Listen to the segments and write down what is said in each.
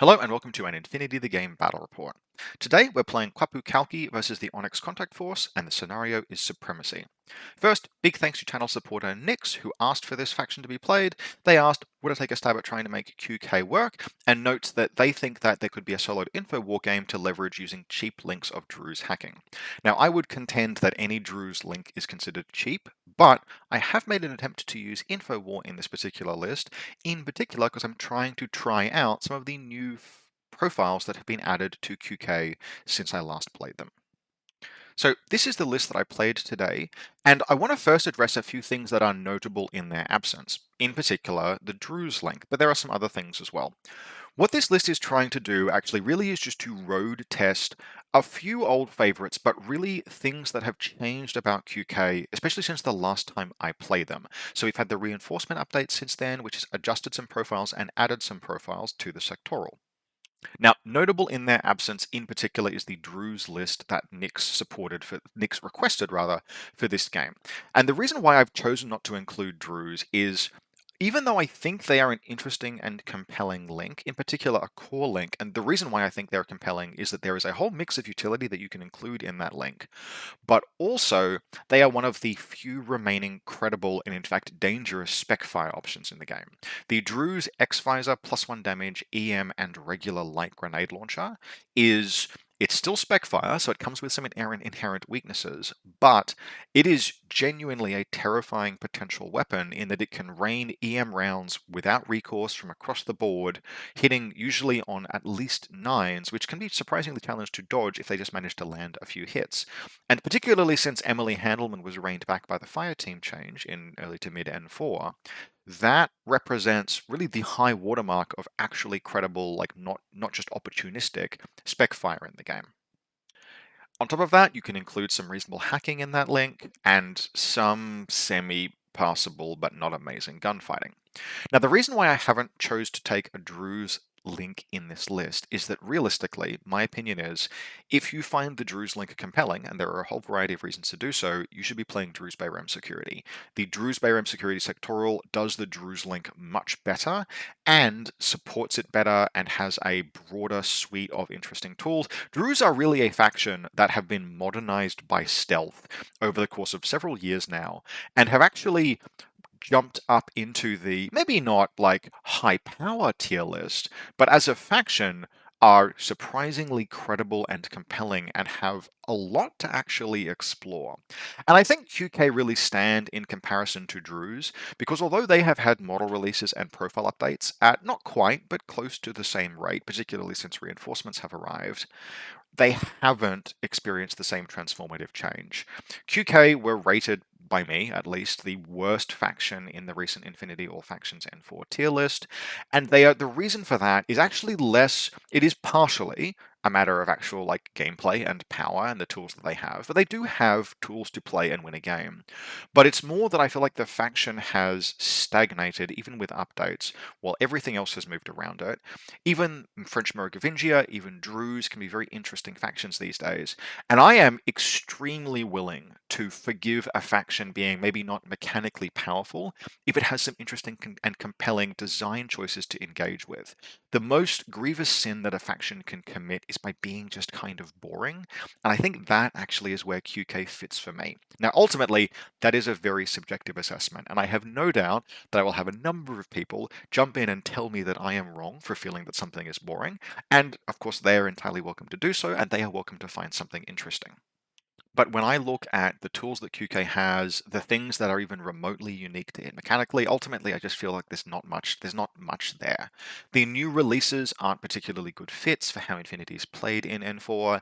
Hello and welcome to an Infinity the Game battle report. Today we're playing Qapu Khalqi versus the Onyx Contact Force, and the scenario is Supremacy. First, big thanks to channel supporter Nyx, who asked for this faction to be played. They asked, would I take a stab at trying to make QK work, and notes that they think that there could be a soloed info war game to leverage using cheap links of Drew's hacking. Now, I would contend that any Drew's link is considered cheap, but I have made an attempt to use info war in this particular list, in particular because I'm trying to try out some of the new profiles that have been added to QK since I last played them. So this is the list that I played today, and I want to first address a few things that are notable in their absence, in particular the Drew's link, but there are some other things as well. What this list is trying to do actually really is just to road test a few old favorites, but really things that have changed about QK, especially since the last time I played them. So we've had the reinforcement update since then, which has adjusted some profiles and added some profiles to the sectoral. Now, notable in their absence in particular is the Drew's list that Nyx requested rather for this game. And the reason why I've chosen not to include Drew's is even though I think they are an interesting and compelling link, in particular a core link, and the reason why I think they're compelling is that there is a whole mix of utility that you can include in that link, but also they are one of the few remaining credible and in fact dangerous spec fire options in the game. The Drew's X-Visor +1 damage, EM, and regular light grenade launcher it's still spec fire, so it comes with some inherent weaknesses, but it is genuinely a terrifying potential weapon in that it can rain EM rounds without recourse from across the board, hitting usually on at least 9s, which can be surprisingly challenged to dodge if they just manage to land a few hits. And particularly since Emily Handelman was reined back by the fire team change in early to mid N4, that represents really the high watermark of actually credible, like not just opportunistic spec fire in the game. On top of that, you can include some reasonable hacking in that link and some semi-passable but not amazing gunfighting. Now, the reason why I haven't chose to take a Drew's link in this list is that realistically, my opinion is, if you find the Drew's link compelling, and there are a whole variety of reasons to do so, you should be playing Drew's Bayram Security. The Drew's Bayram Security sectoral does the Drew's link much better and supports it better and has a broader suite of interesting tools. Drews are really a faction that have been modernized by stealth over the course of several years now and have actually jumped up into the maybe not like high power tier list, but as a faction are surprisingly credible and compelling and have a lot to actually explore. And I think QK really stand in comparison to Drew's because although they have had model releases and profile updates at not quite but close to the same rate, particularly since reinforcements have arrived, they haven't experienced the same transformative change. QK were rated, by me at least, the worst faction in the recent Infinity All Factions N4 tier list, and the reason for that is actually less, it is partially a matter of actual like gameplay and power and the tools that they have, but they do have tools to play and win a game. But it's more that I feel like the faction has stagnated even with updates, while everything else has moved around it. Even French Merovingia, even Druze can be very interesting factions these days. And I am extremely willing to forgive a faction being maybe not mechanically powerful if it has some interesting and compelling design choices to engage with. The most grievous sin that a faction can commit is by being just kind of boring. And I think that actually is where QK fits for me. Now, ultimately, that is a very subjective assessment. And I have no doubt that I will have a number of people jump in and tell me that I am wrong for feeling that something is boring. And of course, they are entirely welcome to do so, and they are welcome to find something interesting. But when I look at the tools that QK has, the things that are even remotely unique to it mechanically, ultimately I just feel like there's not much there. The new releases aren't particularly good fits for how Infinity is played in N4.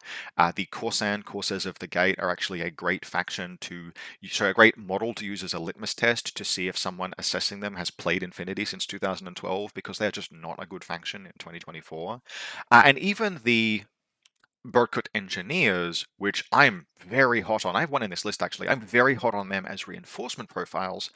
The Corsairs of the Gate are actually a great a great model to use as a litmus test to see if someone assessing them has played Infinity since 2012, because they're just not a good faction in 2024. And even the Berkut Engineers, which I'm very hot on. I have one in this list actually. I'm very hot on them as reinforcement profiles.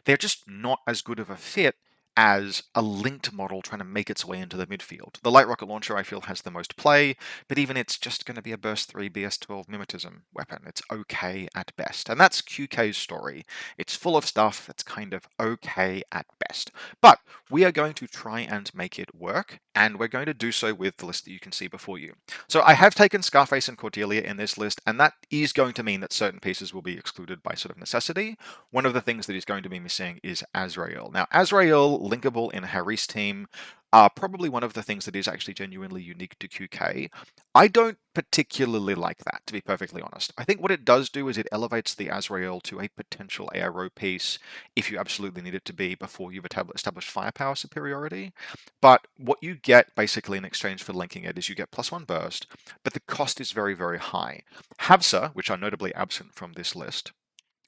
They're just not as good of a fit as a linked model trying to make its way into the midfield. The light rocket launcher, I feel, has the most play, but even it's just going to be a burst 3 BS-12 mimetism weapon. It's okay at best. And that's QK's story. It's full of stuff that's kind of okay at best. But we are going to try and make it work, and we're going to do so with the list that you can see before you. So I have taken Scarface and Cordelia in this list, and that is going to mean that certain pieces will be excluded by sort of necessity. One of the things that is going to be missing is Azrael. Now, Azrael, linkable in Harry's team, are probably one of the things that is actually genuinely unique to QK. I don't particularly like that, to be perfectly honest. I think what it does do is it elevates the Azrael to a potential ARO piece if you absolutely need it to be before you've established firepower superiority. But what you get basically in exchange for linking it is you get +1 burst, but the cost is very, very high. Havsa, which are notably absent from this list,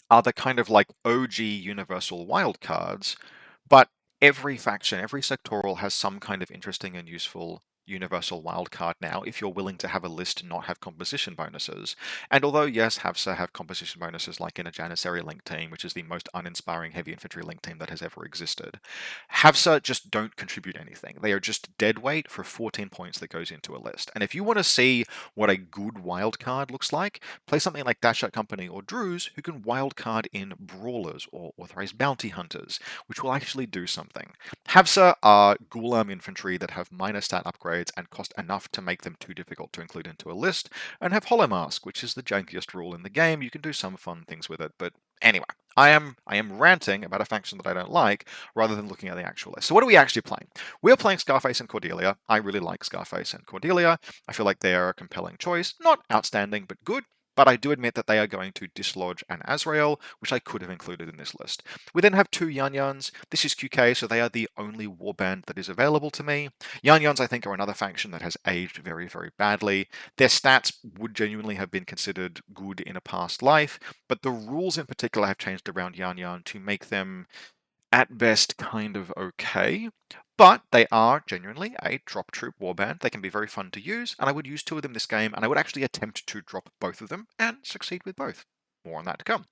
are the kind of like OG universal wildcards, but every faction, every sectoral has some kind of interesting and useful universal wildcard now if you're willing to have a list not have composition bonuses. And although yes, Havsa have composition bonuses like in a Janissary link team, which is the most uninspiring heavy infantry link team that has ever existed, Havsa just don't contribute anything. They are just dead weight for 14 points that goes into a list. And if you want to see what a good wildcard looks like, play something like Dash Out Company or Druze, who can wildcard in Brawlers or Authorized Bounty Hunters, which will actually do something. Havsa are Ghulam infantry that have minor stat upgrades and cost enough to make them too difficult to include into a list, and have Hollow Mask, which is the jankiest rule in the game. You can do some fun things with it, but anyway, I am ranting about a faction that I don't like rather than looking at the actual list. So what are we actually playing? We're playing Scarface and Cordelia. I really like Scarface and Cordelia. I feel like they are a compelling choice. Not outstanding, but good. But I do admit that they are going to dislodge an Azrael, which I could have included in this list. We then have two Yan Yans. This is QK, so they are the only warband that is available to me. Yan Yans, I think, are another faction that has aged very, very badly. Their stats would genuinely have been considered good in a past life, but the rules in particular have changed around Yan Yan to make them at best kind of okay, but they are genuinely a drop troop warband. They can be very fun to use, and I would use two of them this game, and I would actually attempt to drop both of them and succeed with both. More on that to come.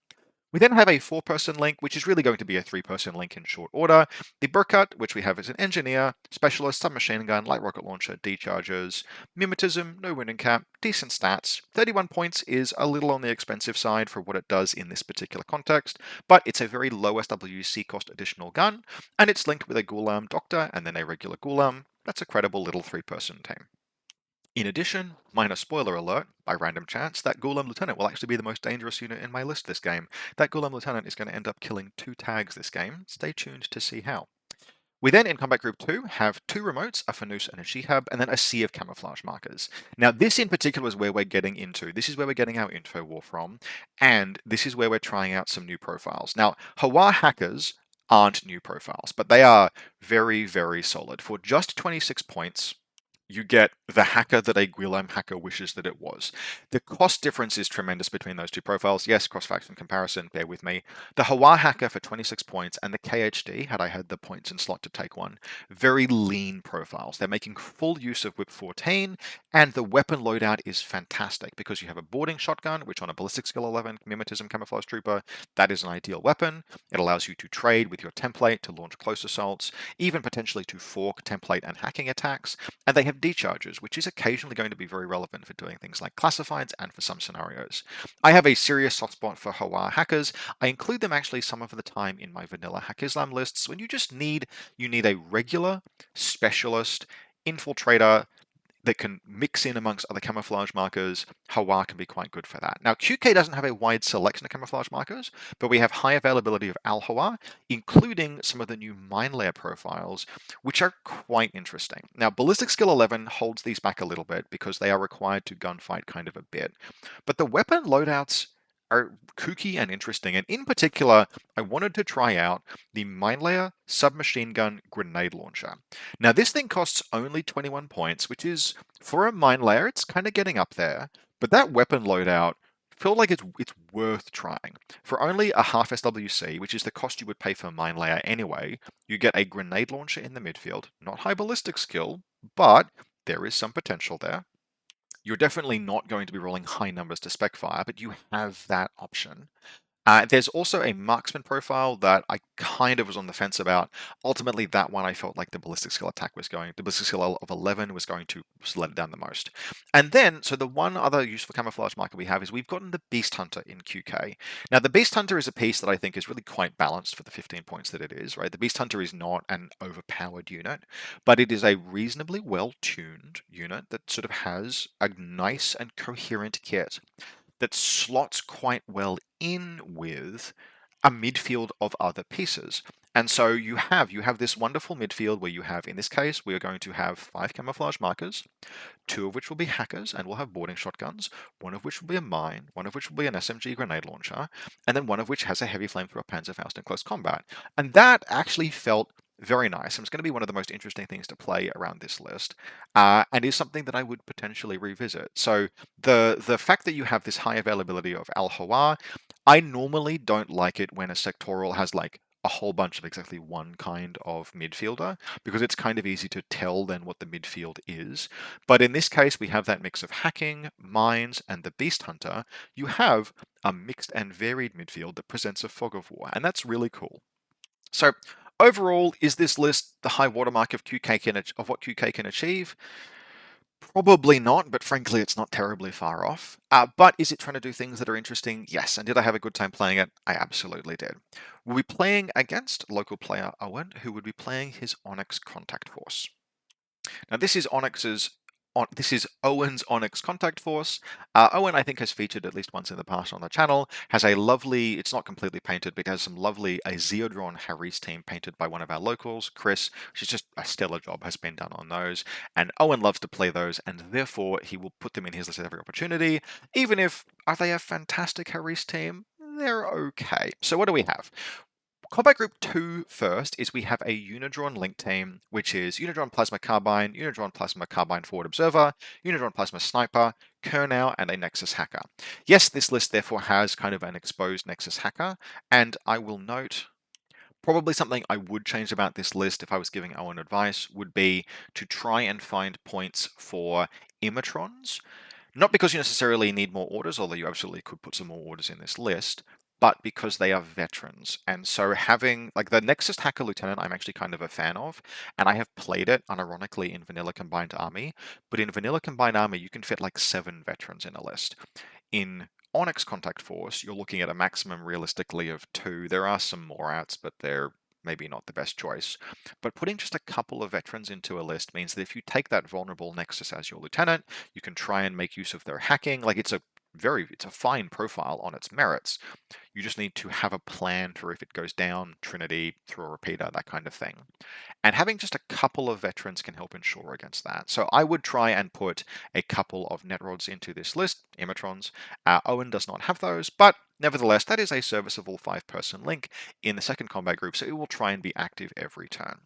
We then have a 4-person link, which is really going to be a 3-person link in short order. The Burkut, which we have as an engineer, specialist, submachine gun, light rocket launcher, decharges, mimetism, no wounding cap, decent stats. 31 points is a little on the expensive side for what it does in this particular context, but it's a very low SWC cost additional gun, and it's linked with a Ghulam Doctor and then a regular Ghulam. That's a credible little 3-person team. In addition, minor spoiler alert, by random chance, that Ghulam Lieutenant will actually be the most dangerous unit in my list this game. That Ghulam Lieutenant is going to end up killing 2 tags this game. Stay tuned to see how. We then, in Combat Group 2, have 2 remotes, a Fanus and a Shihab, and then a sea of camouflage markers. Now, this in particular is where we're getting into. This is where we're getting our info war from, and this is where we're trying out some new profiles. Now, Hawa hackers aren't new profiles, but they are very, very solid. For just 26 points, you get the hacker that a Guilherme hacker wishes that it was. The cost difference is tremendous between those two profiles. Yes, cross-faction comparison, bear with me. The Hawa hacker for 26 points and the KHD, had I had the points and slot to take one, very lean profiles. They're making full use of Whip 14, and the weapon loadout is fantastic because you have a boarding shotgun, which on a ballistic skill 11 mimetism camouflage trooper, that is an ideal weapon. It allows you to trade with your template to launch close assaults, even potentially to fork template and hacking attacks, and they have decharges, which is occasionally going to be very relevant for doing things like classifieds and for some scenarios. I have a serious soft spot for Hawa hackers. I include them actually some of the time in my vanilla Hack Islam lists when you need a regular specialist infiltrator that can mix in amongst other camouflage markers. Hawa can be quite good for that. Now, QK doesn't have a wide selection of camouflage markers, but we have high availability of Al Hawa, including some of the new mine layer profiles, which are quite interesting. Now, ballistic skill 11 holds these back a little bit because they are required to gunfight kind of a bit, but the weapon loadouts are kooky and interesting, and in particular, I wanted to try out the mine layer submachine gun grenade launcher. Now, this thing costs only 21 points, which is, for a mine layer, it's kind of getting up there, but that weapon loadout feel like it's worth trying. For only a half SWC, which is the cost you would pay for mine layer anyway, you get a grenade launcher in the midfield, not high ballistic skill, but there is some potential there. You're definitely not going to be rolling high numbers to spec fire, but you have that option. There's also a marksman profile that I kind of was on the fence about. Ultimately, that one I felt like the ballistic skill the ballistic skill of 11 was going to let it down the most. And then, so the one other useful camouflage marker we have is we've gotten the Beast Hunter in QK. Now, the Beast Hunter is a piece that I think is really quite balanced for the 15 points that it is, right? The Beast Hunter is not an overpowered unit, but it is a reasonably well-tuned unit that sort of has a nice and coherent kit that slots quite well in with a midfield of other pieces. And so you have this wonderful midfield where you have, in this case, we are going to have 5 camouflage markers, 2 of which will be hackers and will have boarding shotguns, 1 of which will be a mine, 1 of which will be an SMG grenade launcher, and then 1 of which has a heavy flamethrower Panzerfaust in close combat. And that actually felt very nice. And it's going to be one of the most interesting things to play around this list, and is something that I would potentially revisit. So the fact that you have this high availability of Al Hawar, I normally don't like it when a sectoral has like a whole bunch of exactly one kind of midfielder, because it's kind of easy to tell then what the midfield is. But in this case, we have that mix of hacking, mines, and the Beast Hunter. You have a mixed and varied midfield that presents a fog of war, and that's really cool. So overall, is this list the high watermark of of what QK can achieve? Probably not, but frankly, it's not terribly far off. But is it trying to do things that are interesting? Yes. And did I have a good time playing it? I absolutely did. We'll be playing against local player Owen, who would be playing his Onyx Contact Force. Now, this is Owen's Onyx Contact Force. Owen, I think, has featured at least once in the past on the channel. Has a lovely, it's not completely painted, but it has some lovely Zeodron Harry's team painted by one of our locals, Chris, which is just a stellar job has been done on those. And Owen loves to play those, and therefore he will put them in his list at every opportunity, even if, are they a fantastic Harry's team? They're okay. So what do we have? Combat Group 2 first is we have a Unidron Link team, which is Unidron Plasma Carbine, Unidron Plasma Carbine Forward Observer, Unidron Plasma Sniper, Kernow, and a Nexus Hacker. Yes, this list therefore has kind of an exposed Nexus Hacker, and I will note probably something I would change about this list if I was giving Owen advice would be to try and find points for Imatrons. Not because you necessarily need more orders, although you absolutely could put some more orders in this list, but because they are veterans. And so having, like the Nexus Hacker Lieutenant, I'm actually kind of a fan of, and I have played it unironically in Vanilla Combined Army, but in Vanilla Combined Army, you can fit like 7 veterans in a list. In Onyx Contact Force, you're looking at a maximum realistically of 2. There are some more outs, but they're maybe not the best choice. But putting just a couple of veterans into a list means that if you take that vulnerable Nexus as your lieutenant, you can try and make use of their hacking. Like it's a fine profile on its merits. You just need to have a plan for if it goes down, Trinity, through a repeater, that kind of thing. And having just a couple of veterans can help ensure against that. So I would try and put a couple of Netrods into this list, Imatrons. Owen does not have those, but nevertheless, that is a serviceable 5-person link in the second combat group, so it will try and be active every turn.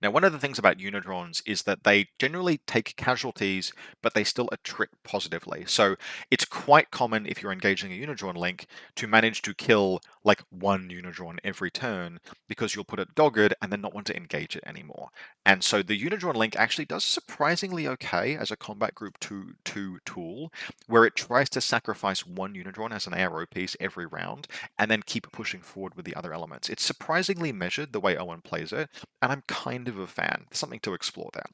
Now, one of the things about Unidrons is that they generally take casualties, but they still attrit positively. So it's quite common if you're engaging a Unidron link to manage to kill like 1 Unidron every turn because you'll put it dogged and then not want to engage it anymore. And so the Unidron link actually does surprisingly okay as a combat group 2 tool, where it tries to sacrifice 1 Unidron as an ARO piece every round and then keep pushing forward with the other elements. It's surprisingly measured the way Owen plays it, and I'm kind of a fan. There's something to explore there.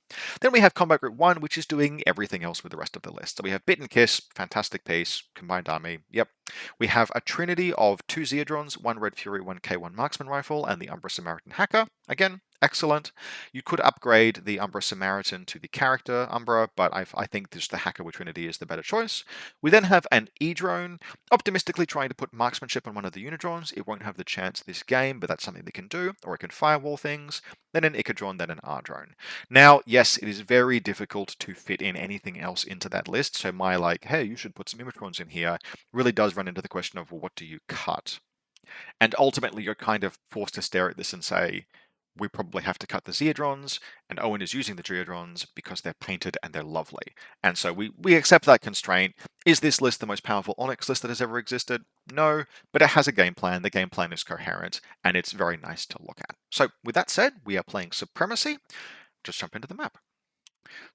Then we have Combat Group 1, which is doing everything else with the rest of the list. So we have Bit and Kiss, fantastic piece, Combined Army, yep. We have a trinity of 2 Zeodrons, 1 Red Fury, 1 K1 Marksman Rifle, and the Umbra Samaritan Hacker. Again, excellent. You could upgrade the Umbra Samaritan to the character Umbra, but I think just the Hacker with Trinity is the better choice. We then have an E-Drone, optimistically trying to put marksmanship on one of the Unidrons. It won't have the chance this game, but that's something they can do, or it can firewall things. Then an Icadron, then an R-Drone. Now, yes, it is very difficult to fit in anything else into that list, so my like, hey, you should put some Imatrons in here, really does run into the question of, well, what do you cut? And ultimately, you're kind of forced to stare at this and say, we probably have to cut the Zeodrons, and Owen is using the Geodrons because they're painted and they're lovely. And so we accept that constraint. Is this list the most powerful Onyx list that has ever existed? No, but it has a game plan. The game plan is coherent, and it's very nice to look at. So with that said, we are playing Supremacy. Just jump into the map.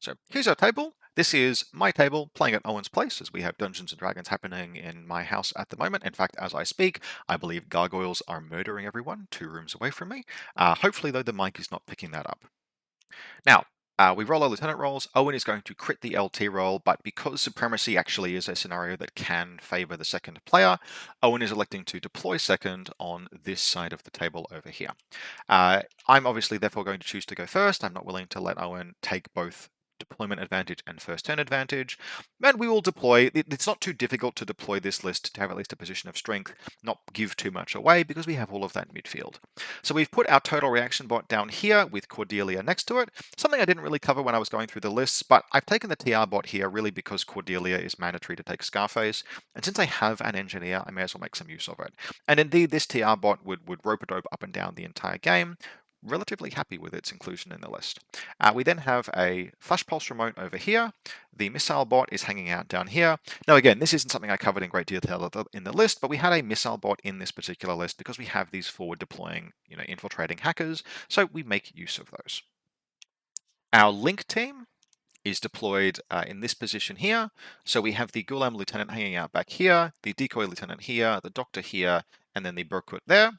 So here's our table. This is my table playing at Owen's place, as we have Dungeons and Dragons happening in my house at the moment. In fact, as I speak, I believe gargoyles are murdering everyone 2 rooms away from me. Hopefully, though, the mic is not picking that up. Now, we roll our lieutenant rolls. Owen is going to crit the LT roll, but because Supremacy actually is a scenario that can favor the second player, Owen is electing to deploy second on this side of the table over here. I'm obviously therefore going to choose to go first. I'm not willing to let Owen take both deployment advantage and first turn advantage. And we will deploy. It's not too difficult to deploy this list to have at least a position of strength, not give too much away, because we have all of that midfield. So we've put our total reaction bot down here with Cordelia next to it. Something I didn't really cover when I was going through the lists, but I've taken the TR bot here really because Cordelia is mandatory to take Scarface. And since I have an engineer, I may as well make some use of it. And indeed, this TR bot would rope it up and down the entire game. Relatively happy with its inclusion in the list. We then have a Flash Pulse remote over here. The missile bot is hanging out down here. Now again, this isn't something I covered in great detail in the list, but we had a missile bot in this particular list because we have these forward deploying, infiltrating hackers, so we make use of those. Our link team is deployed in this position here. So we have the Gulam Lieutenant hanging out back here, the Decoy Lieutenant here, the Doctor here, and then the Burkut there.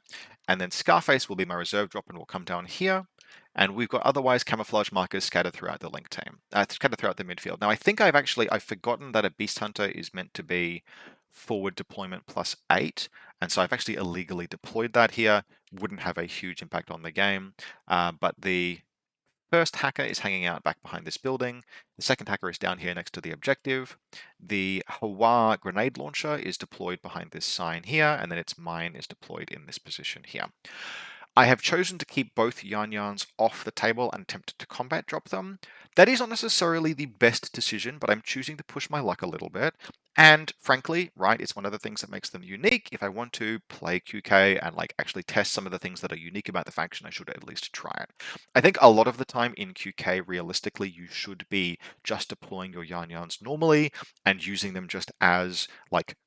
And then Scarface will be my reserve drop and will come down here. And we've got otherwise camouflage markers scattered throughout the link team, scattered throughout the midfield. Now I think I've forgotten that a Beast Hunter is meant to be forward deployment +8. And so I've actually illegally deployed that here. Wouldn't have a huge impact on the game. But the first hacker is hanging out back behind this building. The second hacker is down here next to the objective. The Hawa grenade launcher is deployed behind this sign here, and then its mine is deployed in this position here. I have chosen to keep both Yan-Yans off the table and attempted to combat drop them. That is not necessarily the best decision, but I'm choosing to push my luck a little bit. And frankly, right, it's one of the things that makes them unique. If I want to play QK and actually test some of the things that are unique about the faction, I should at least try it. I think a lot of the time in QK, realistically, you should be just deploying your Yan-Yans normally and using them just as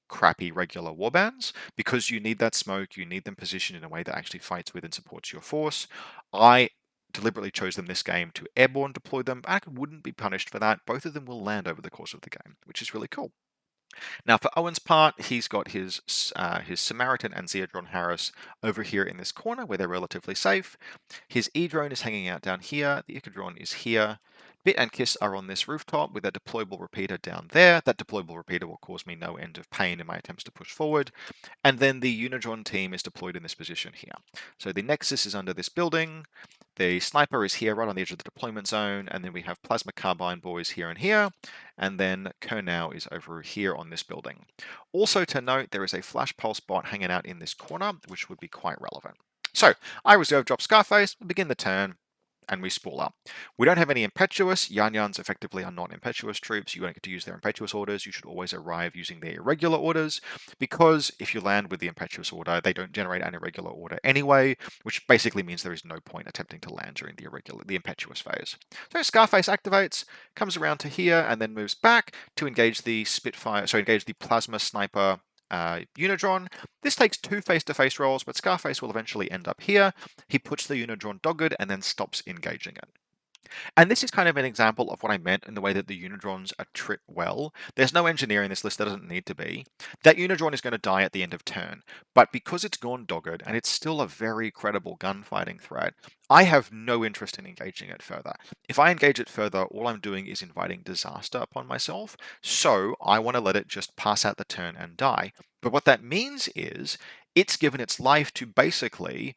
crappy regular warbands, because you need that smoke, you need them positioned in a way that actually fights with and supports your force. I deliberately chose them this game to airborne deploy them, but I wouldn't be punished for that. Both of them will land over the course of the game, which is really cool. Now for Owen's part, he's got his Samaritan and Zeodron Harris over here in this corner where they're relatively safe. His E-drone is hanging out down here, the Icadron is here. Bit and Kiss are on this rooftop with a deployable repeater down there. That deployable repeater will cause me no end of pain in my attempts to push forward. And then the Unidron team is deployed in this position here. So the Nexus is under this building. The Sniper is here right on the edge of the deployment zone. And then we have Plasma Carbine boys here and here. And then Kernow is over here on this building. Also to note, there is a Flash Pulse bot hanging out in this corner, which would be quite relevant. So I reserve drop Scarface, begin the turn, and we spool up. We don't have any impetuous. Yan-Yans effectively are not impetuous troops. You don't get to use their impetuous orders. You should always arrive using their irregular orders, because if you land with the impetuous order, they don't generate an irregular order anyway, which basically means there is no point attempting to land during the impetuous phase. So Scarface activates, comes around to here, and then moves back to engage the engage the Plasma Sniper Unidron. This takes 2 face-to-face rolls, but Scarface will eventually end up here. He puts the Unidron dogged and then stops engaging it. And this is kind of an example of what I meant in the way that the Unidrons are tripped well. There's no engineer in this list, that doesn't need to be. That Unidron is going to die at the end of turn, but because it's gone dogged and it's still a very credible gunfighting threat, I have no interest in engaging it further. If I engage it further, all I'm doing is inviting disaster upon myself, so I want to let it just pass out the turn and die. But what that means is it's given its life to basically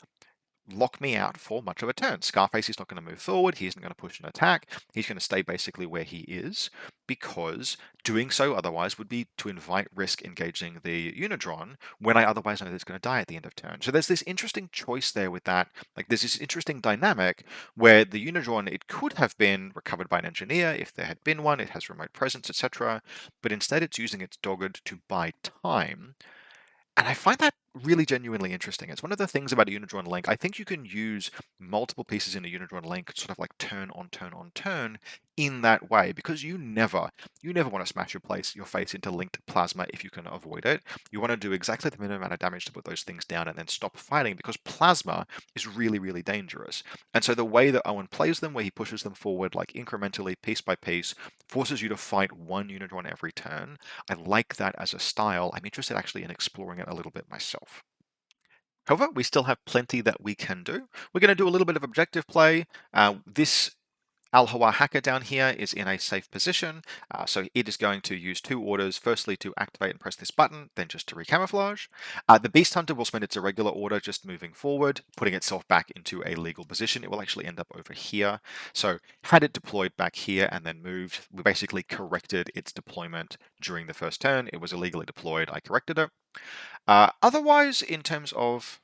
lock me out for much of a turn. Scarface is not going to move forward. He isn't going to push an attack. He's going to stay basically where he is, because doing so otherwise would be to invite risk engaging the Unidron when I otherwise know that it's going to die at the end of turn. So there's this interesting choice there with that. There's this interesting dynamic where the Unidron, it could have been recovered by an engineer if there had been one. It has remote presence, etc. But instead it's using its dogged to buy time. And I find that really genuinely interesting. It's one of the things about a Unidron link. I think you can use multiple pieces in a Unidron link sort of turn on turn on turn in that way, because you never want to smash your face into linked plasma if you can avoid it. You want to do exactly the minimum amount of damage to put those things down and then stop fighting, because plasma is really, really dangerous. And so the way that Owen plays them, where he pushes them forward incrementally, piece by piece, forces you to fight one Unidron every turn. I like that as a style. I'm interested actually in exploring it a little bit myself. However, we still have plenty that we can do. We're going to do a little bit of objective play. This Al-Hawa hacker down here is in a safe position, so it is going to use two orders, firstly to activate and press this button, then just to recamouflage. The Beast Hunter will spend its irregular order just moving forward, putting itself back into a legal position. It will actually end up over here. So had it deployed back here and then moved, we basically corrected its deployment during the first turn. It was illegally deployed, I corrected it. Otherwise, in terms of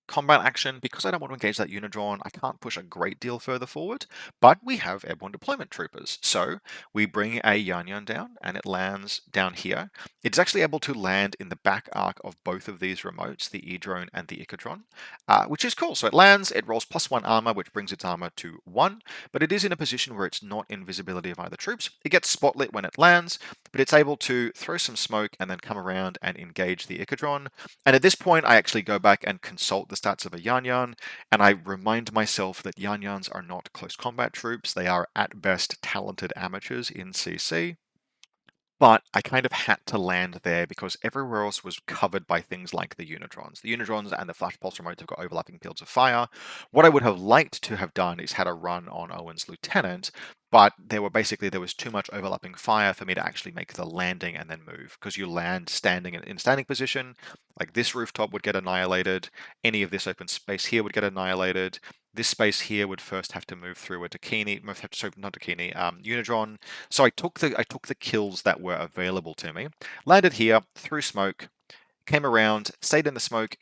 combat action, because I don't want to engage that Unidron, I can't push a great deal further forward, but we have airborne deployment troopers. So we bring a Yan Yan down and it lands down here. It's actually able to land in the back arc of both of these remotes, the E-drone and the Icadron, which is cool. So it lands, it rolls +1 armor, which brings its armor to 1, but it is in a position where it's not in visibility of either troops. It gets spotlit when it lands, but it's able to throw some smoke and then come around and engage the Icadron. And at this point, I actually go back and consult the stats of a Yan Yan, and I remind myself that Yan Yans are not close combat troops. They are at best talented amateurs in CC. But I kind of had to land there because everywhere else was covered by things like the Unidrons. The Unidrons and the Flash Pulse remotes have got overlapping fields of fire. What I would have liked to have done is had a run on Owen's Lieutenant, but there was too much overlapping fire for me to actually make the landing and then move, because you land standing in standing position, like this rooftop would get annihilated, any of this open space here would get annihilated. This space here would first have to move through a Dakini, sorry, not Dakini, Unidron. So I took the kills that were available to me, landed here, through smoke, came around, stayed in the smoke,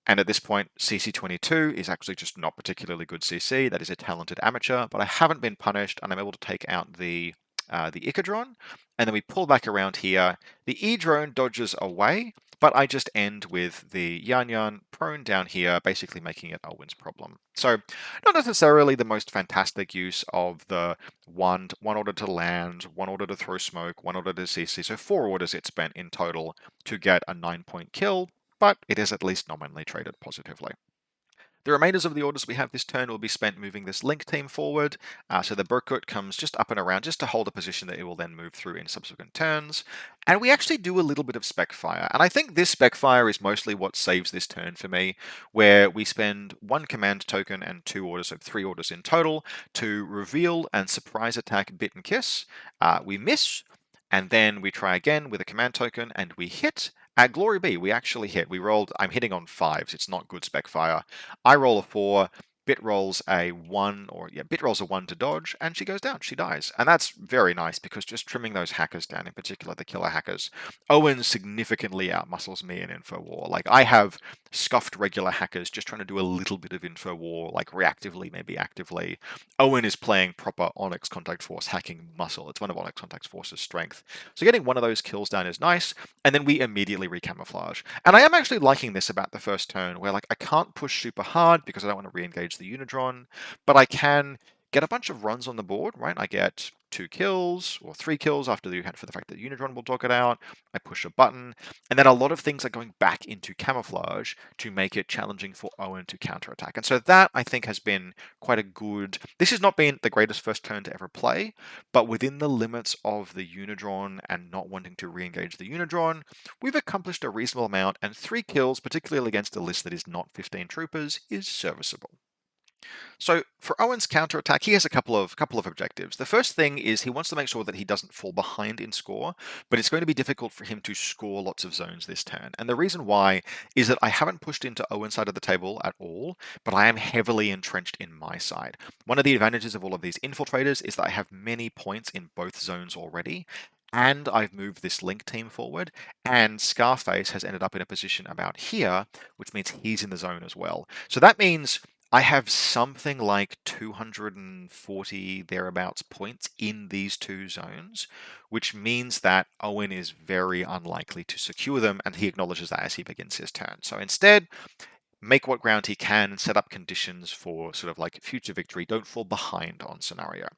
and at this point, CC22 is actually just not particularly good CC. That is a talented amateur, but I haven't been punished, and I'm able to take out the Icadron, and then we pull back around here. The E-drone dodges away, but I just end with the Yan Yan prone down here, basically making it Owen's problem. So not necessarily the most fantastic use of the one order to land, one order to throw smoke, one order to CC. So 4 orders it spent in total to get a 9-point kill, but it is at least nominally traded positively. The remainders of the orders we have this turn will be spent moving this link team forward, so the Burkut comes just up and around just to hold a position that it will then move through in subsequent turns. And we actually do a little bit of spec fire, and I think this spec fire is mostly what saves this turn for me, where we spend 1 command token and 2 orders, so 3 orders in total, to reveal and surprise attack Bit and Kiss. We miss, and then we try again with a command token and we hit. At Glory be, we actually hit. We rolled, I'm hitting on 5s, it's not good spec fire. I roll a 4, Bit rolls a 1, Bit rolls a 1 to dodge, and she goes down, she dies. And that's very nice, because just trimming those hackers down, in particular the killer hackers, Owen significantly outmuscles me in Info War. Like, I have scuffed regular hackers just trying to do a little bit of Info War, like reactively, maybe actively. Owen is playing proper Onyx Contact Force hacking muscle. It's one of Onyx Contact Force's strength. So getting one of those kills down is nice, and then we immediately recamouflage. And I am actually liking this about the first turn, where like I can't push super hard because I don't want to re-engage the Unidron, but I can get a bunch of runs on the board, right? I get 2 kills or 3 kills after the for the fact that Unidron will dog it out. I push a button, and then a lot of things are going back into camouflage to make it challenging for Owen to counterattack. And so that, I think, has been quite a good... This has not been the greatest first turn to ever play, but within the limits of the Unidron and not wanting to re-engage the Unidron, we've accomplished a reasonable amount, and 3 kills, particularly against a list that is not 15 troopers, is serviceable. So for Owen's counterattack, he has a couple of objectives. The first thing is he wants to make sure that he doesn't fall behind in score, but it's going to be difficult for him to score lots of zones this turn. And the reason why is that I haven't pushed into Owen's side of the table at all, but I am heavily entrenched in my side. One of the advantages of all of these infiltrators is that I have many points in both zones already, and I've moved this link team forward, and Scarface has ended up in a position about here, which means he's in the zone as well. So that means I have something like 240 thereabouts points in these 2 zones, which means that Owen is very unlikely to secure them, and he acknowledges that as he begins his turn. So instead, make what ground he can, set up conditions for sort of like future victory, don't fall behind on scenario.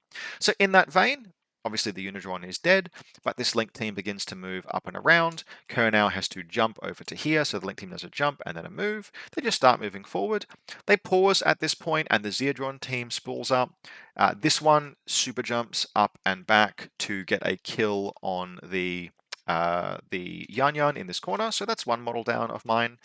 So in that vein, Obviously, the Unidron is dead, but this Link team begins to move up and around. Kerr now has to jump over to here, so the Link team does a jump and then a move. They just start moving forward. They pause at this point, and the Zeodron team spools up. This one super jumps up and back to get a kill on the Yan Yan in this corner, so that's one model down of mine.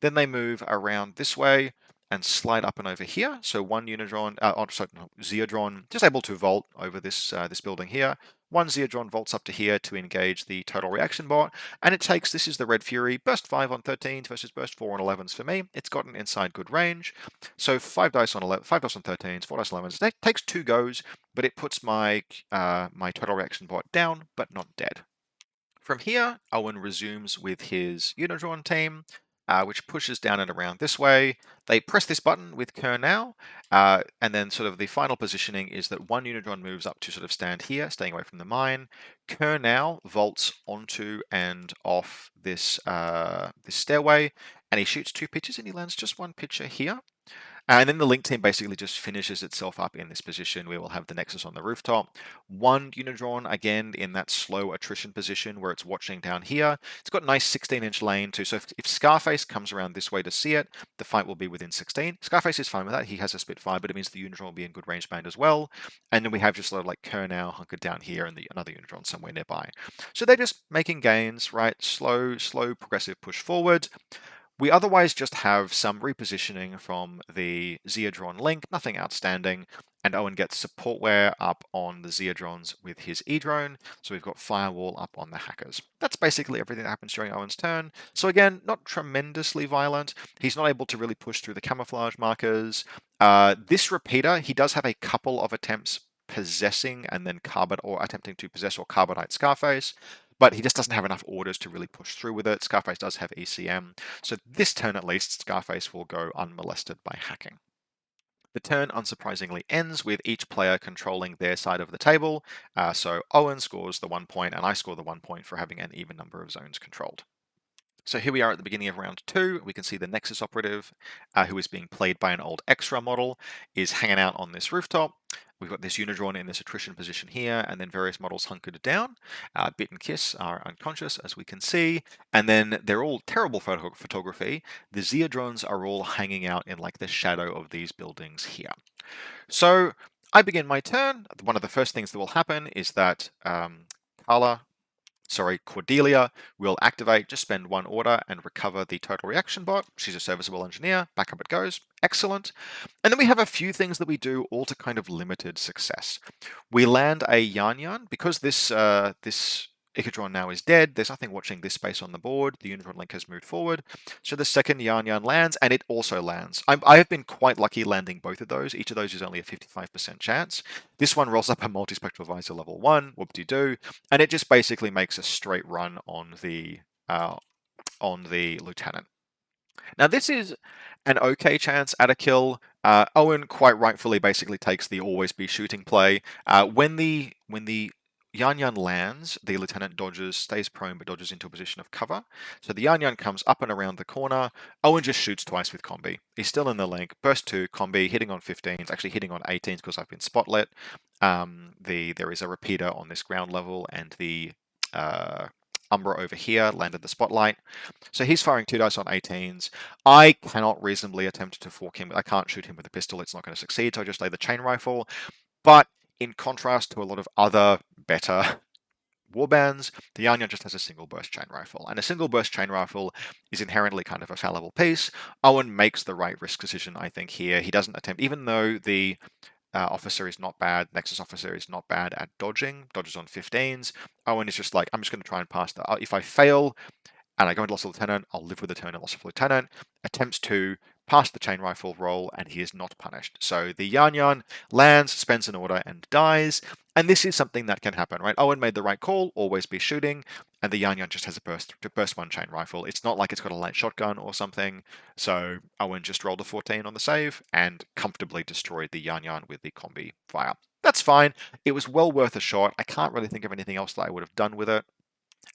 Then they move around this way and slide up and over here. So one Unidron, Zeodron, just able to vault over this this building here. One Zeodron vaults up to here to engage the total reaction bot, and it takes, this is the Red Fury, burst 5 on 13s versus burst 4 on 11s for me. It's gotten inside good range. So 5 dice on 11, 5 dice on 13s, 4 dice on 11s. It takes 2 goes, but it puts my my total reaction bot down, but not dead. From here, Owen resumes with his Unidron team, which pushes down and around this way. They press this button with Kerr now, and then sort of the final positioning is that one Unidron moves up to sort of stand here, staying away from the mine. Kerr now vaults onto and off this, this stairway, and he shoots 2 pitches and he lands just 1 pitcher here. And then the Link team basically just finishes itself up in this position. We will have the Nexus on the rooftop. One Unidron, again, in that slow attrition position where it's watching down here. It's got a nice 16-inch lane too, so if Scarface comes around this way to see it, the fight will be within 16. Scarface is fine with that. He has a Spitfire, but it means the Unidron will be in good range band as well. And then we have just sort of like Kerr now hunkered down here and another Unidron somewhere nearby. So they're just making gains, right? Slow, progressive push forward. We otherwise just have some repositioning from the Zeodron Link, nothing outstanding, and Owen gets supportware up on the Zeodrons with his E-drone, so we've got Firewall up on the hackers. That's basically everything that happens during Owen's turn. So again, not tremendously violent. He's not able to really push through the camouflage markers. This repeater, he does have a couple of attempts possessing and then attempting to possess or carbonite Scarface, but he just doesn't have enough orders to really push through with it. Scarface does have ECM, so this turn at least, Scarface will go unmolested by hacking. The turn, unsurprisingly, ends with each player controlling their side of the table, so Owen scores the 1 point and I score the 1 point for having an even number of zones controlled. So here we are at the beginning of round 2. We can see the Nexus operative, who is being played by an old extra model, is hanging out on this rooftop. We've got this Unidron in this attrition position here, and then various models hunkered down. Bit and Kiss are unconscious, as we can see, and then they're all terrible photography. The Zeodrons are all hanging out in like the shadow of these buildings here. So I begin my turn. One of the first things that will happen is that Cordelia will activate, just spend 1 order and recover the total reaction bot. She's a serviceable engineer. Back up it goes. Excellent. And then we have a few things that we do, all to kind of limited success. We land a Yan Yan because this Ichatron now is dead. There's nothing watching this space on the board. The Unidron Link has moved forward. So the second Yan Yan lands, and it also lands. I have been quite lucky landing both of those. Each of those is only a 55% chance. This one rolls up a multispectral visor level 1, whoop-de-doo, and it just basically makes a straight run on the lieutenant. Now this is an okay chance at a kill. Owen quite rightfully basically takes the always be shooting play. When the Yan Yan lands, the lieutenant stays prone, but dodges into a position of cover. So the Yan Yan comes up and around the corner. Owen just shoots twice with combi. He's still in the link. Burst 2, combi, hitting on 15s, actually hitting on 18s because I've been spotlit. There is a repeater on this ground level, and the Umbra over here landed the spotlight. So he's firing 2 dice on 18s. I cannot reasonably attempt to fork him. I can't shoot him with a pistol. It's not going to succeed, so I just lay the chain rifle. But in contrast to a lot of other better warbands, the Yan Yan just has a single burst chain rifle, and a single burst chain rifle is inherently kind of a fallible piece. Owen makes the right risk decision, I think, here. He doesn't attempt, even though the officer is not bad, Nexus officer is not bad at dodges on 15s. Owen is just like, I'm just going to try and pass that. If I fail and I go into loss of lieutenant, I'll live with the turn and loss of lieutenant. Attempts to pass the chain rifle roll, and he is not punished. So the Yan Yan lands, spends an order, and dies. And this is something that can happen, right? Owen made the right call, always be shooting, and the Yan Yan just has a burst 1 chain rifle. It's not like it's got a light shotgun or something. So Owen just rolled a 14 on the save and comfortably destroyed the Yan Yan with the combi fire. That's fine. It was well worth a shot. I can't really think of anything else that I would have done with it.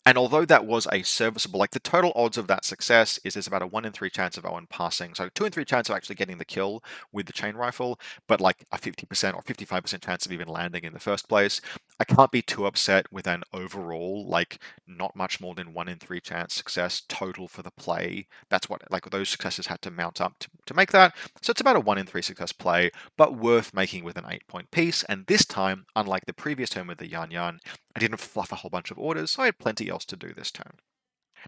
And although that was a serviceable, like the total odds of that success is there's about a 1 in 3 chance of Owen passing. So 2 in 3 chance of actually getting the kill with the chain rifle, but like a 50% or 55% chance of even landing in the first place. I can't be too upset with an overall, like, not much more than 1 in 3 chance success total for the play. That's what, like, those successes had to mount up to make that. So it's about a 1 in 3 success play, but worth making with an 8-point piece. And this time, unlike the previous turn with the Yan Yan, I didn't fluff a whole bunch of orders, so I had plenty else to do this turn.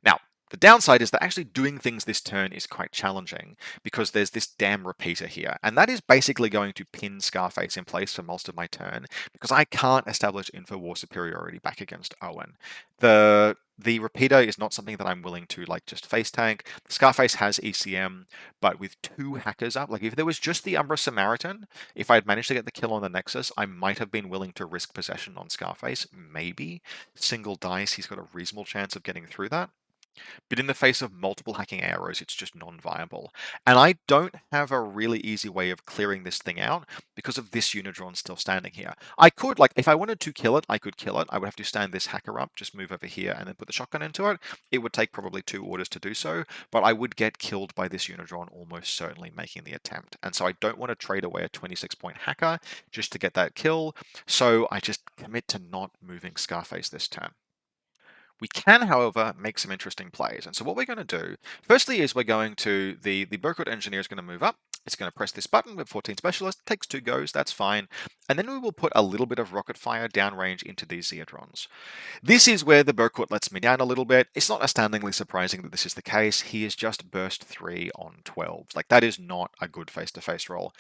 Now, the downside is that actually doing things this turn is quite challenging because there's this damn repeater here, and that is basically going to pin Scarface in place for most of my turn because I can't establish Infowar superiority back against Owen. The repeater is not something that I'm willing to like just face tank. Scarface has ECM, but with 2 hackers up, like if there was just the Umbra Samaritan, if I had managed to get the kill on the Nexus, I might have been willing to risk possession on Scarface, maybe. Single dice, he's got a reasonable chance of getting through that. But in the face of multiple hacking arrows, it's just non-viable. And I don't have a really easy way of clearing this thing out because of this Unidron still standing here. I could, like, if I wanted to kill it, I could kill it. I would have to stand this hacker up, just move over here and then put the shotgun into it. It would take probably 2 orders to do so, but I would get killed by this Unidron almost certainly making the attempt. And so I don't want to trade away a 26-point hacker just to get that kill. So I just commit to not moving Scarface this turn. We can, however, make some interesting plays. And so what we're going to do, firstly, is we're going to, the Burkut engineer is going to move up. It's going to press this button with 14 specialists, takes 2 goes, that's fine. And then we will put a little bit of rocket fire downrange into these Zeodrons. This is where the Burkut lets me down a little bit. It's not astoundingly surprising that this is the case. He is just burst 3 on 12. Like, that is not a good face-to-face roll.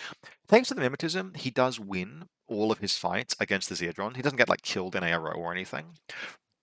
Thanks to the mimetism, he does win all of his fights against the Zeodron. He doesn't get, like, killed in a row or anything.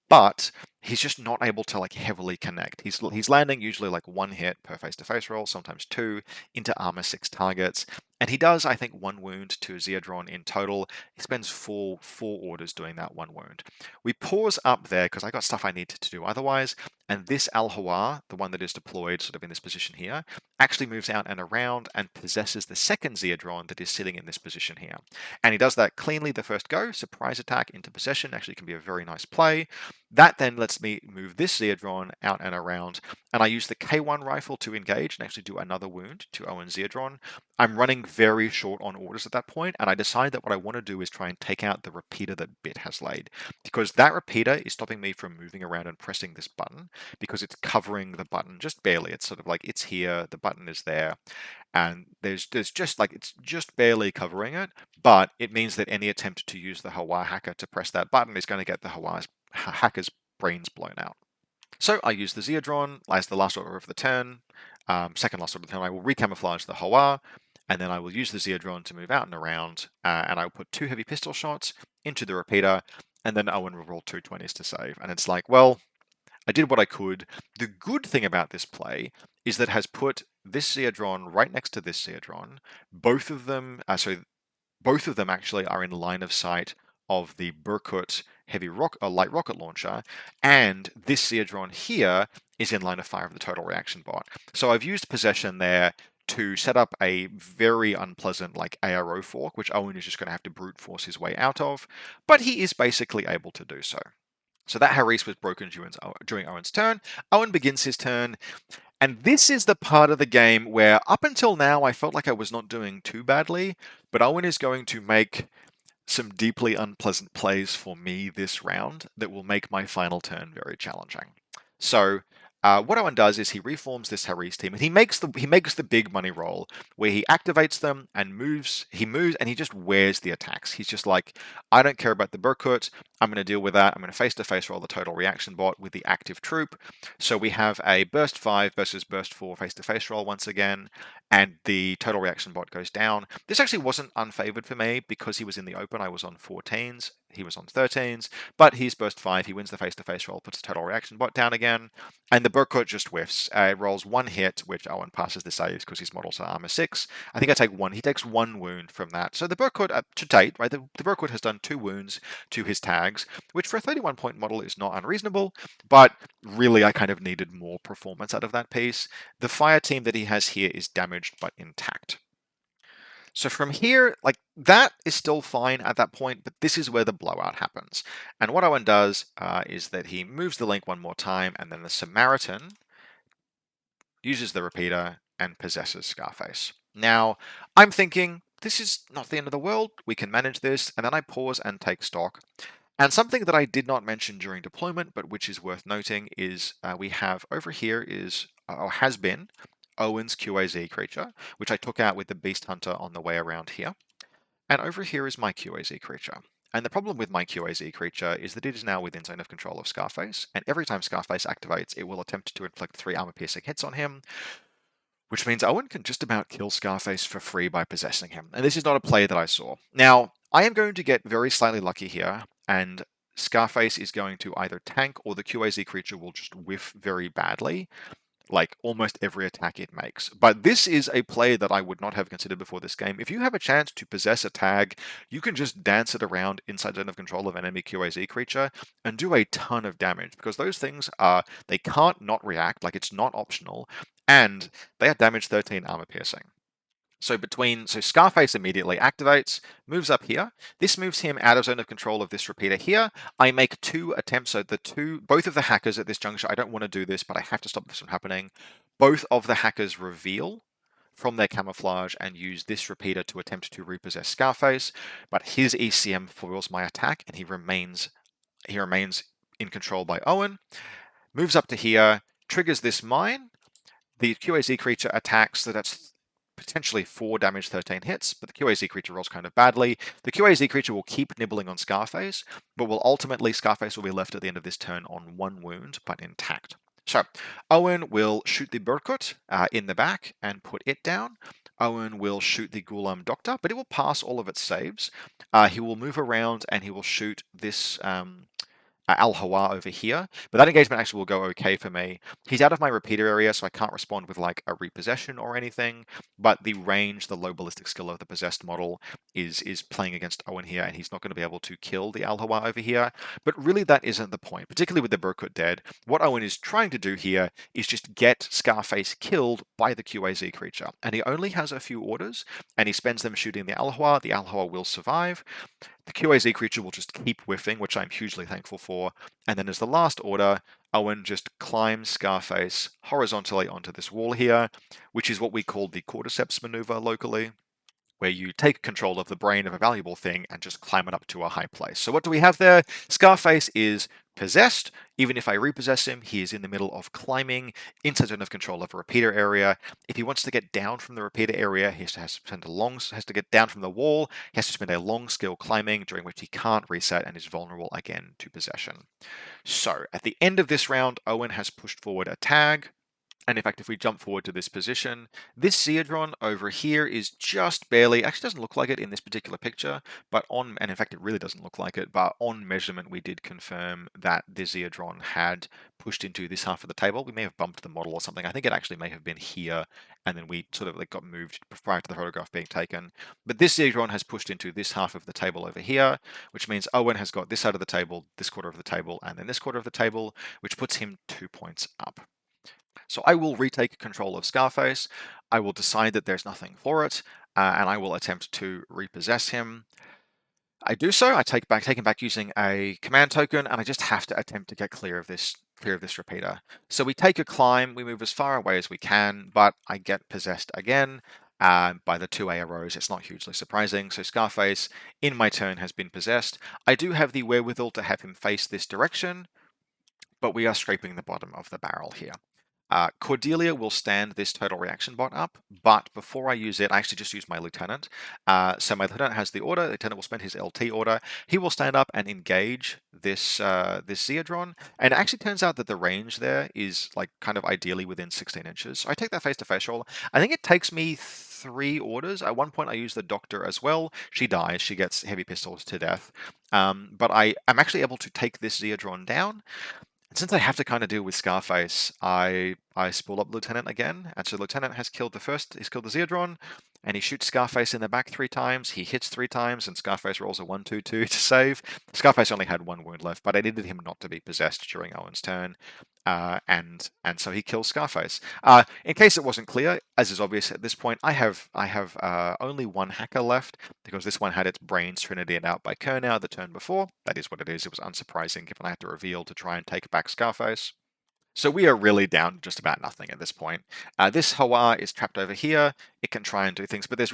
But he's just not able to like heavily connect. He's landing usually like 1 hit per face-to-face roll, sometimes 2, into armor 6 targets. And he does, I think, 1 wound to Zeodron in total. He spends four orders doing that 1 wound. We pause up there because I got stuff I need to do otherwise. And this Al-Hawar, the one that is deployed sort of in this position here, actually moves out and around and possesses the second Zeodron that is sitting in this position here. And he does that cleanly the first go, surprise attack into possession, actually can be a very nice play. That then lets me move this Zeodron out and around, and I use the K1 rifle to engage and actually do another wound to Owen Zeodron. I'm running very short on orders at that point, and I decide that what I want to do is try and take out the repeater that Bit has laid, because that repeater is stopping me from moving around and pressing this button, because it's covering the button just barely. It's sort of like it's here, the button is there, and there's just like it's just barely covering it, but it means that any attempt to use the Hawar hacker to press that button is going to get the hacker's brains blown out. So I use the Zeodron as the last order of the turn. Second last order of the turn, I will recamouflage the Hawar, and then I will use the Zeodron to move out and around, and I will put 2 heavy pistol shots into the repeater, and then Owen will roll 2 20s to save. And it's like, well, I did what I could. The good thing about this play is that it has put this Zeodron right next to this Zeodron. Both of them, both of them actually are in line of sight of the Burkut light rocket launcher, and this Zeodron here is in line of fire of the total reaction bot. So I've used possession there to set up a very unpleasant like ARO fork, which Owen is just going to have to brute force his way out of, but he is basically able to do so. So that Haris was broken during Owen's turn. Owen begins his turn, and this is the part of the game where up until now I felt like I was not doing too badly, but Owen is going to make some deeply unpleasant plays for me this round that will make my final turn very challenging. So what Owen does is he reforms this Haris team, and he makes the big money roll where he activates them and moves. He moves and he just wears the attacks. He's just like, I don't care about the Burkut. I'm going to deal with that. I'm going to face-to-face roll the total reaction bot with the active troop. So we have a burst 5 versus burst 4 face-to-face roll once again, and the total reaction bot goes down. This actually wasn't unfavored for me because he was in the open. I was on 14s. He was on 13s, but he's burst 5. He wins the face-to-face roll, puts the total reaction bot down again, and the Burkut just whiffs. It rolls 1 hit, which Owen passes the saves because his models are armor 6. I think I take 1. He takes 1 wound from that. So the Burkut, to date, right, the Burkut has done 2 wounds to his tags, which for a 31-point model is not unreasonable, but really I kind of needed more performance out of that piece. The fire team that he has here is damaged but intact. So from here, like, that is still fine at that point, but this is where the blowout happens. And what Owen does is that he moves the link 1 more time, and then the Samaritan uses the repeater and possesses Scarface. Now, I'm thinking, this is not the end of the world, we can manage this, and then I pause and take stock. And something that I did not mention during deployment, but which is worth noting, is we have over here is, or has been, Owen's QAZ creature, which I took out with the Beast Hunter on the way around here. And over here is my QAZ creature. And the problem with my QAZ creature is that it is now within zone of control of Scarface, and every time Scarface activates, it will attempt to inflict 3 armor-piercing hits on him, which means Owen can just about kill Scarface for free by possessing him. And this is not a play that I saw. Now, I am going to get very slightly lucky here, and Scarface is going to either tank or the QAZ creature will just whiff very badly, like almost every attack it makes. But this is a play that I would not have considered before this game. If you have a chance to possess a tag, you can just dance it around inside zone of control of an enemy QAZ creature and do a ton of damage, because those things are, they can't not react, like it's not optional, and they are damage 13 armor piercing. So Scarface immediately activates, moves up here. This moves him out of zone of control of this repeater here. I make 2 attempts, so both of the hackers at this juncture, I don't want to do this, but I have to stop this from happening. Both of the hackers reveal from their camouflage and use this repeater to attempt to repossess Scarface, but his ECM foils my attack and he remains in control by Owen. Moves up to here, triggers this mine. The QAZ creature attacks, so that's potentially 4 damage, 13 hits, but the QAZ creature rolls kind of badly. The QAZ creature will keep nibbling on Scarface, but Scarface will be left at the end of this turn on 1 wound, but intact. So, Owen will shoot the Burkut in the back and put it down. Owen will shoot the Ghulam Doctor, but it will pass all of its saves. He will move around and he will shoot this Al-Hawa over here, but that engagement actually will go okay for me. He's out of my repeater area, so I can't respond with like a repossession or anything, but the range, the low ballistic skill of the possessed model is playing against Owen here, and he's not going to be able to kill the Al-Hawa over here. But really that isn't the point, particularly with the Burkut dead. What Owen is trying to do here is just get Scarface killed by the QAZ creature, and he only has a few orders, and he spends them shooting the Al-Hawa. The Al-Hawa will survive. The QAZ creature will just keep whiffing, which I'm hugely thankful for. And then as the last order, Owen just climbs Scarface horizontally onto this wall here, which is what we call the cordyceps maneuver locally, where you take control of the brain of a valuable thing and just climb it up to a high place. So what do we have there? Scarface is possessed. Even if I repossess him, he is in the middle of climbing into zone of control of a repeater area. If he wants to get down from the repeater area, he has to get down from the wall. He has to spend a long skill climbing, during which he can't reset and is vulnerable again to possession. So at the end of this round, Owen has pushed forward a tag. And in fact, if we jump forward to this position, this Zeodron over here is just barely, actually doesn't look like it in this particular picture, and in fact it really doesn't look like it, but on measurement we did confirm that the Zeodron had pushed into this half of the table. We may have bumped the model or something. I think it actually may have been here, and then we sort of like got moved prior to the photograph being taken. But this Zeodron has pushed into this half of the table over here, which means Owen has got this side of the table, this quarter of the table, and then this quarter of the table, which puts him 2 points up. So I will retake control of Scarface. I will decide that there's nothing for it, and I will attempt to repossess him. I do so. I take him back using a command token, and I just have to attempt to get clear of this repeater. So we take a climb. We move as far away as we can, but I get possessed again by the 2 arrows. It's not hugely surprising. So Scarface, in my turn, has been possessed. I do have the wherewithal to have him face this direction, but we are scraping the bottom of the barrel here. Cordelia will stand this total reaction bot up, but before I use it, I actually just use my lieutenant. So my lieutenant has the order. The lieutenant will spend his LT order. He will stand up and engage this Zeodron, and it actually turns out that the range there is like kind of ideally within 16 inches. So I take that face-to-face roll. I think it takes me 3 orders. At one point I use the doctor as well. She dies. She gets heavy pistols to death. But I am actually able to take this Zeodron down. And since I have to kind of deal with Scarface, I spool up Lieutenant again. And so Lieutenant has killed the Zeodron, and he shoots Scarface in the back 3 times. He hits 3 times, and Scarface rolls a 1-2-2 to save. Scarface only had 1 wound left, but I needed him not to be possessed during Owen's turn. And so he kills Scarface. In case it wasn't clear, as is obvious at this point, I have only 1 hacker left, because this one had its brains trinitied out by Kernow the turn before. That is what it is. It was unsurprising given I had to reveal to try and take back Scarface. So we are really down to just about nothing at this point. This Hawa is trapped over here. It can try and do things, but there's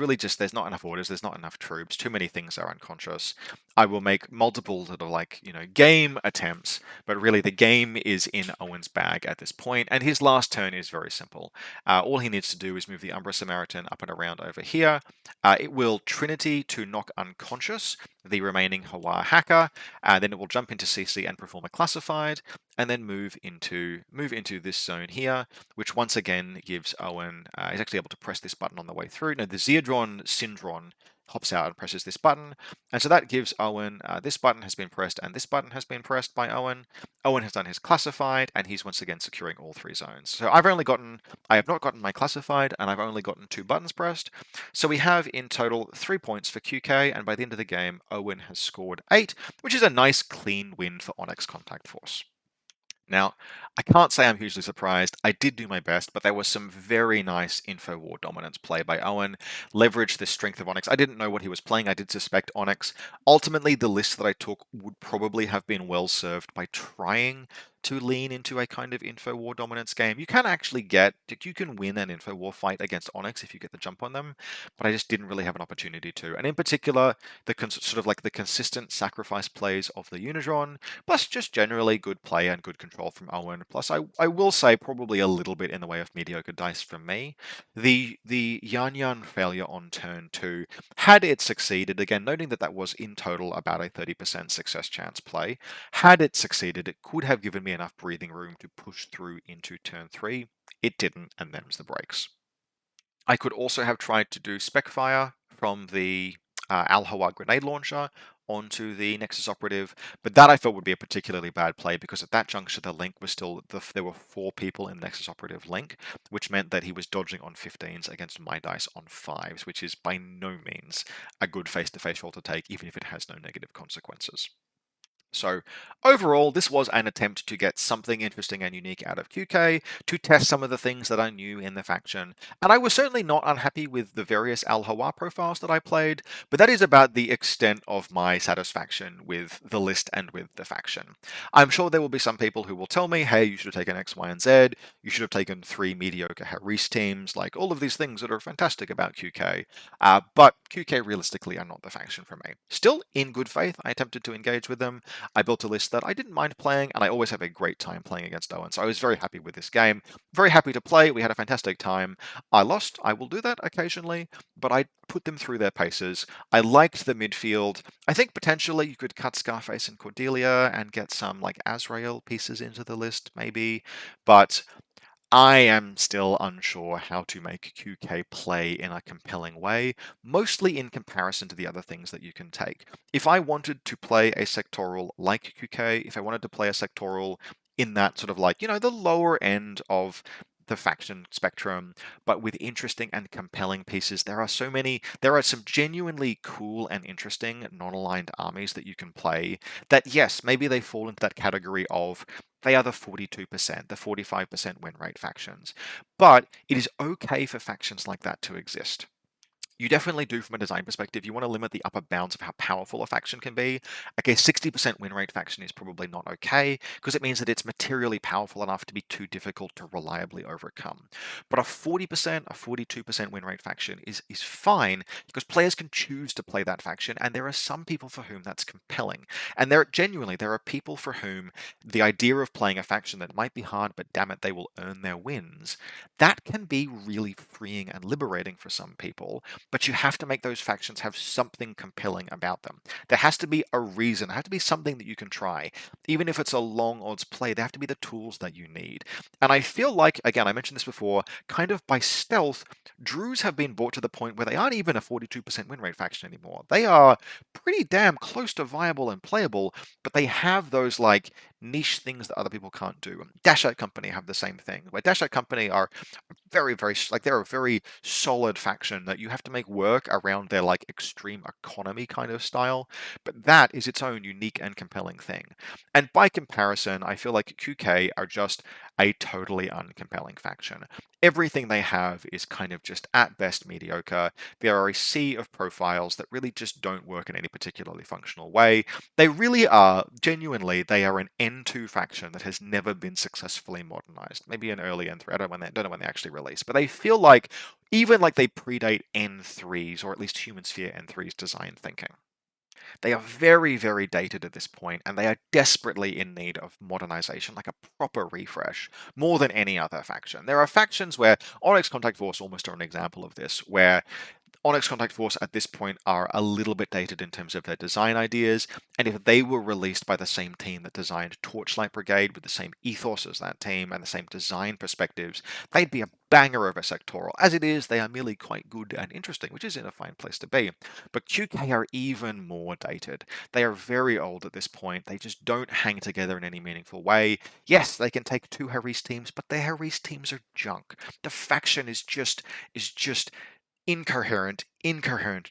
not enough orders, there's not enough troops, too many things are unconscious. I will make multiple sort of like, game attempts, but really the game is in Owen's bag at this point, and his last turn is very simple. All he needs to do is move the Umbra Samaritan up and around over here. It will Trinity to knock unconscious the remaining Hawa hacker, then it will jump into CC and perform a classified, and then move into this zone here, which once again gives Owen, he's actually able to press this button on the way through. Now the Zeodron Syndron hops out and presses this button, and so that gives Owen, this button has been pressed and this button has been pressed by Owen. Owen has done his classified, and he's once again securing all 3 zones. So I have not gotten my classified, and I've only gotten 2 buttons pressed. So we have in total 3 points for QK, and by the end of the game, Owen has scored 8, which is a nice clean win for Onyx Contact Force. Now, I can't say I'm hugely surprised. I did do my best, but there was some very nice info war dominance play by Owen. Leveraged the strength of Onyx. I didn't know what he was playing. I did suspect Onyx. Ultimately, the list that I took would probably have been well served by trying to lean into a kind of info war dominance game. You can win an info war fight against Onyx if you get the jump on them, but I just didn't really have an opportunity to. And in particular, the consistent sacrifice plays of the Unidron, plus just generally good play and good control from Owen. Plus, I will say probably a little bit in the way of mediocre dice from me. The Yan Yan failure on turn 2, had it succeeded, again noting that that was in total about a 30% success chance play, had it succeeded, it could have given me enough breathing room to push through into turn 3. It didn't, and them's the breaks. I could also have tried to do spec fire from the Al Hawa grenade launcher onto the Nexus operative, but that I felt would be a particularly bad play because at that juncture the link was still, there were 4 people in the Nexus operative link, which meant that he was dodging on 15s against my dice on 5s, which is by no means a good face-to-face roll to take, even if it has no negative consequences. So overall, this was an attempt to get something interesting and unique out of QK, to test some of the things that I knew in the faction, and I was certainly not unhappy with the various Al Hawa profiles that I played, but that is about the extent of my satisfaction with the list and with the faction. I'm sure there will be some people who will tell me, hey, you should have taken X, Y, and Z, you should have taken 3 mediocre Haris teams, like all of these things that are fantastic about QK, but QK realistically are not the faction for me. Still, in good faith, I attempted to engage with them. I built a list that I didn't mind playing, and I always have a great time playing against Owen, so I was very happy with this game. Very happy to play, we had a fantastic time. I lost, I will do that occasionally, but I put them through their paces. I liked the midfield. I think potentially you could cut Scarface and Cordelia and get some like Azrael pieces into the list, maybe, but I am still unsure how to make QK play in a compelling way, mostly in comparison to the other things that you can take. If I wanted to play a sectoral like QK, if I wanted to play a sectoral in that sort of like, the lower end of the faction spectrum, but with interesting and compelling pieces, there are some genuinely cool and interesting non-aligned armies that you can play that, yes, maybe they fall into that category of they are the 42%, the 45% win rate factions. But it is okay for factions like that to exist. You definitely do from a design perspective. You want to limit the upper bounds of how powerful a faction can be. Okay, 60% win rate faction is probably not okay, because it means that it's materially powerful enough to be too difficult to reliably overcome. But a 40%, a 42% win rate faction is fine, because players can choose to play that faction, and there are some people for whom that's compelling. And there are people for whom the idea of playing a faction that might be hard, but damn it, they will earn their wins, that can be really freeing and liberating for some people. But you have to make those factions have something compelling about them. There has to be a reason, there has to be something that you can try. Even if it's a long odds play, there have to be the tools that you need. And I feel like, again, I mentioned this before, kind of by stealth, Druze have been brought to the point where they aren't even a 42% win rate faction anymore. They are pretty damn close to viable and playable, but they have those like niche things that other people can't do. Dash Out Company have the same thing, where Dash Out Company are very, very, like, they're a very solid faction that you have to make work around their like extreme economy kind of style, but that is its own unique and compelling thing. And by comparison, I feel like QK are just a totally uncompelling faction. Everything they have is kind of just at best mediocre. There are a sea of profiles that really just don't work in any particularly functional way. They really are, genuinely, they are an N2 faction that has never been successfully modernized. Maybe an early N3, I don't know when they actually released, but they feel like, even like they predate N3's, or at least Human Sphere N3's design thinking. They are very, very dated at this point, and they are desperately in need of modernization, like a proper refresh, more than any other faction. There are factions where Onyx Contact Force almost are an example of this, where Onyx Contact Force at this point are a little bit dated in terms of their design ideas, and if they were released by the same team that designed Torchlight Brigade with the same ethos as that team and the same design perspectives, they'd be a banger of a sectoral. As it is, they are merely quite good and interesting, which is in a fine place to be. But QK are even more dated. They are very old at this point. They just don't hang together in any meaningful way. Yes, they can take two Harris teams, but their Harris teams are junk. The faction is just incoherent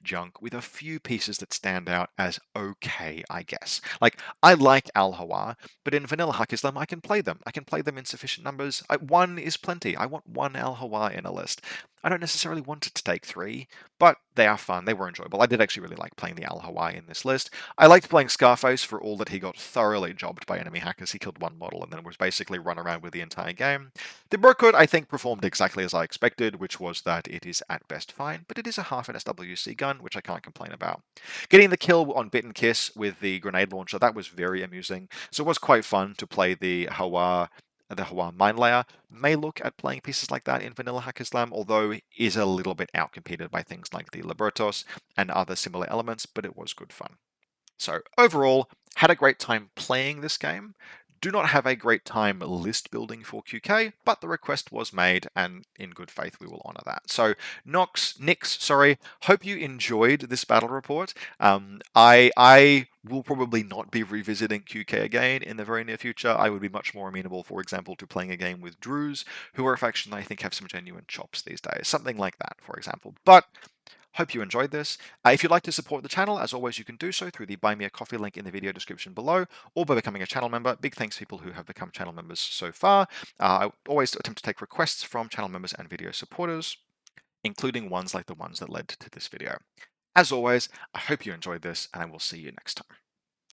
junk with a few pieces that stand out as okay, I guess. Like, I like Al Hawa, but in vanilla Hack Islam, I can play them. I can play them in sufficient numbers. One is plenty. I want one Al Hawa in a list. I don't necessarily want it to take three, but they are fun. They were enjoyable. I did actually really like playing the Al Hawa in this list. I liked playing Scarface for all that he got thoroughly jobbed by enemy hackers. He killed one model and then was basically run around with the entire game. The Brookwood, I think, performed exactly as I expected, which was that it is at best fine, but it is a half an SWC gun, which I can't complain about. Getting the kill on Bit and Kiss with the grenade launcher, that was very amusing. So it was quite fun to play the Hawa mine layer. May look at playing pieces like that in vanilla Hack Islam, although is a little bit outcompeted by things like the Libertos and other similar elements, but it was good fun. So overall, had a great time playing this game. Do not have a great time list building for QK, but the request was made, and in good faith we will honor that. So Nix, sorry, hope you enjoyed this battle report. I will probably not be revisiting QK again in the very near future. I would be much more amenable, for example, to playing a game with Druze, who are a faction that I think have some genuine chops these days. Something like that, for example. But hope you enjoyed this. If you'd like to support the channel, as always, you can do so through the Buy Me a Coffee link in the video description below, or by becoming a channel member. Big thanks to people who have become channel members so far. I always attempt to take requests from channel members and video supporters, including ones like the ones that led to this video. As always, I hope you enjoyed this, and I will see you next time.